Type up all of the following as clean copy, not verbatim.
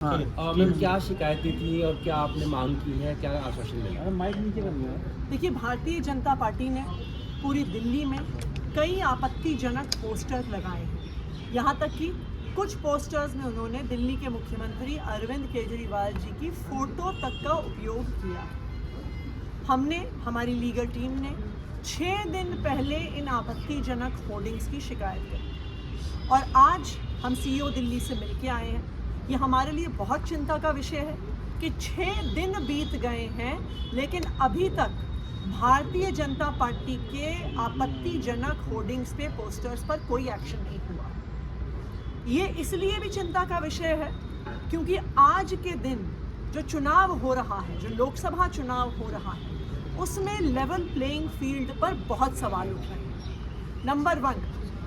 हाँ मैम, क्या शिकायतें थी और क्या आपने मांग की है, क्या आश्वासन मिला? माइक नीचे करना है। देखिए, भारतीय जनता पार्टी ने पूरी दिल्ली में कई आपत्तिजनक पोस्टर लगाए हैं। यहाँ तक कि कुछ पोस्टर्स में उन्होंने दिल्ली के मुख्यमंत्री अरविंद केजरीवाल जी की फ़ोटो तक का उपयोग किया। हमारी लीगल टीम ने 6 दिन पहले इन आपत्तिजनक होर्डिंग्स की शिकायत की और आज हम सीईओ दिल्ली से मिलके आए हैं। ये हमारे लिए बहुत चिंता का विषय है कि 6 दिन बीत गए हैं लेकिन अभी तक भारतीय जनता पार्टी के आपत्तिजनक होर्डिंग्स पे, पोस्टर्स पर कोई एक्शन नहीं हुआ। ये इसलिए भी चिंता का विषय है क्योंकि आज के दिन जो चुनाव हो रहा है, जो लोकसभा चुनाव हो रहा है, उसमें लेवल प्लेइंग फील्ड पर बहुत सवाल उठ रहे हैं। नंबर 1,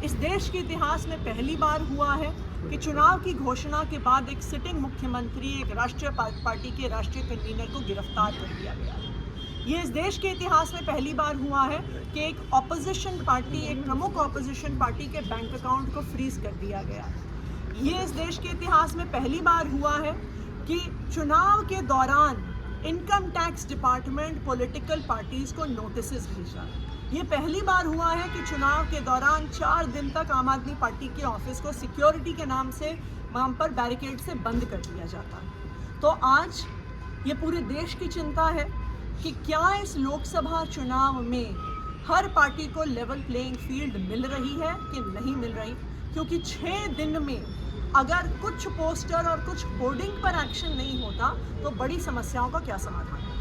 इस देश के इतिहास में पहली बार हुआ है कि चुनाव की घोषणा के बाद एक सिटिंग मुख्यमंत्री, एक राष्ट्रीय पार्टी के राष्ट्रीय कन्वीनर को गिरफ्तार कर लिया गया। ये इस देश के इतिहास में पहली बार हुआ है कि एक ऑपोजिशन पार्टी, एक प्रमुख ऑपोजिशन पार्टी के बैंक अकाउंट को फ्रीज कर दिया गया। ये इस देश के इतिहास में पहली बार हुआ है कि चुनाव के दौरान income tax department political parties को नोटिसेस भेजा। ये पहली बार हुआ है कि चुनाव के दौरान 4 दिन तक आम आदमी पार्टी के ऑफिस को सिक्योरिटी के नाम पर बैरिकेड से बंद कर दिया जाता है। तो आज ये पूरे देश की चिंता है कि क्या इस लोकसभा चुनाव में हर पार्टी को लेवल प्लेइंग फील्ड मिल रही है कि नहीं मिल रही, क्योंकि 6 दिन में अगर कुछ पोस्टर और कुछ होर्डिंग पर एक्शन नहीं होता तो बड़ी समस्याओं का क्या समाधान है।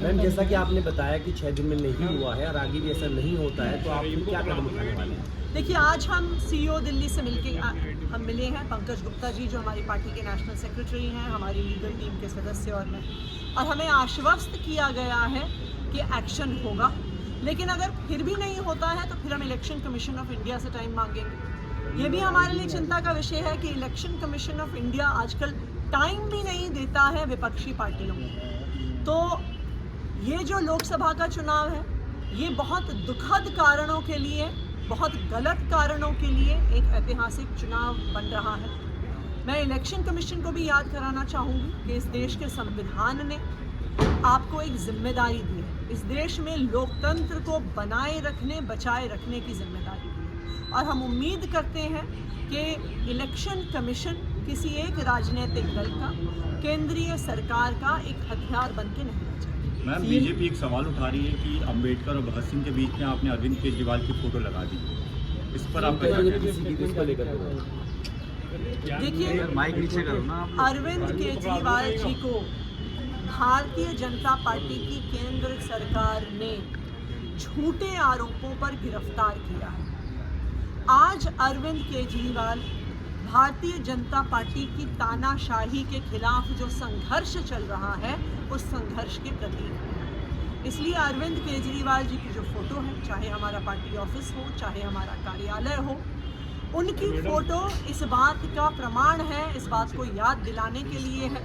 मैम, जैसा कि आपने बताया कि 6 दिन में नहीं हुआ है और आगे भी ऐसा नहीं होता है, तो आप फिर क्या कदम उठाने वाले हैं? देखिए, आज हम सीईओ दिल्ली से हम मिले हैं। पंकज गुप्ता जी जो हमारी पार्टी के नेशनल सेक्रेटरी हैं, हमारी लीगल टीम के सदस्य और मैं, और हमें आश्वस्त किया गया है कि एक्शन होगा। लेकिन अगर फिर भी नहीं होता है तो फिर हम इलेक्शन कमीशन ऑफ इंडिया से टाइम मांगेंगे। ये भी हमारे लिए चिंता का विषय है कि इलेक्शन कमीशन ऑफ इंडिया आजकल टाइम भी नहीं देता है विपक्षी पार्टियों को। तो ये जो लोकसभा का चुनाव है, ये बहुत दुखद कारणों के लिए, बहुत गलत कारणों के लिए एक ऐतिहासिक चुनाव बन रहा है। मैं इलेक्शन कमीशन को भी याद कराना चाहूँगी कि इस देश के संविधान ने आपको एक जिम्मेदारी दी है। इस देश में लोकतंत्र को बनाए रखने, बचाए रखने की जिम्मेदारी दी है और हम उम्मीद करते हैं कि इलेक्शन कमीशन किसी एक राजनीतिक दल का, केंद्रीय सरकार का एक हथियार बन के नहीं रह जाए। मैम, बीजेपी एक सवाल उठा रही है कि अंबेडकर और भगत सिंह के बीच में आपने अरविंद केजरीवाल की फोटो लगा दी। इस पर आप क्या कहते हैं? देखिए, माइक नीचे करो ना। अरविंद केजरीवाल जी को भारतीय जनता पार्टी की केंद्र सरकार ने झूठे आरोपों पर गिरफ्तार किया है। आज अरविंद केजरीवाल भारतीय जनता पार्टी की तानाशाही के खिलाफ जो संघर्ष चल रहा है, उस संघर्ष के प्रतीक है। इसलिए अरविंद केजरीवाल जी की जो फोटो है, चाहे हमारा पार्टी ऑफिस हो, चाहे हमारा कार्यालय हो, उनकी फोटो इस बात का प्रमाण है, इस बात को याद दिलाने के लिए है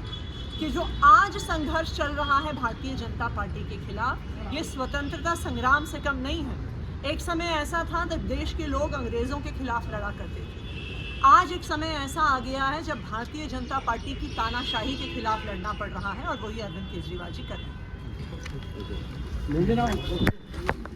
कि जो आज संघर्ष चल रहा है भारतीय जनता पार्टी के खिलाफ, ये स्वतंत्रता संग्राम से कम नहीं है। एक समय ऐसा था जब देश के लोग अंग्रेज़ों के खिलाफ लड़ा करते थे। आज एक समय ऐसा आ गया है जब भारतीय जनता पार्टी की तानाशाही के खिलाफ लड़ना पड़ रहा है और वही अरविंद केजरीवाल जी कर रहे हैं।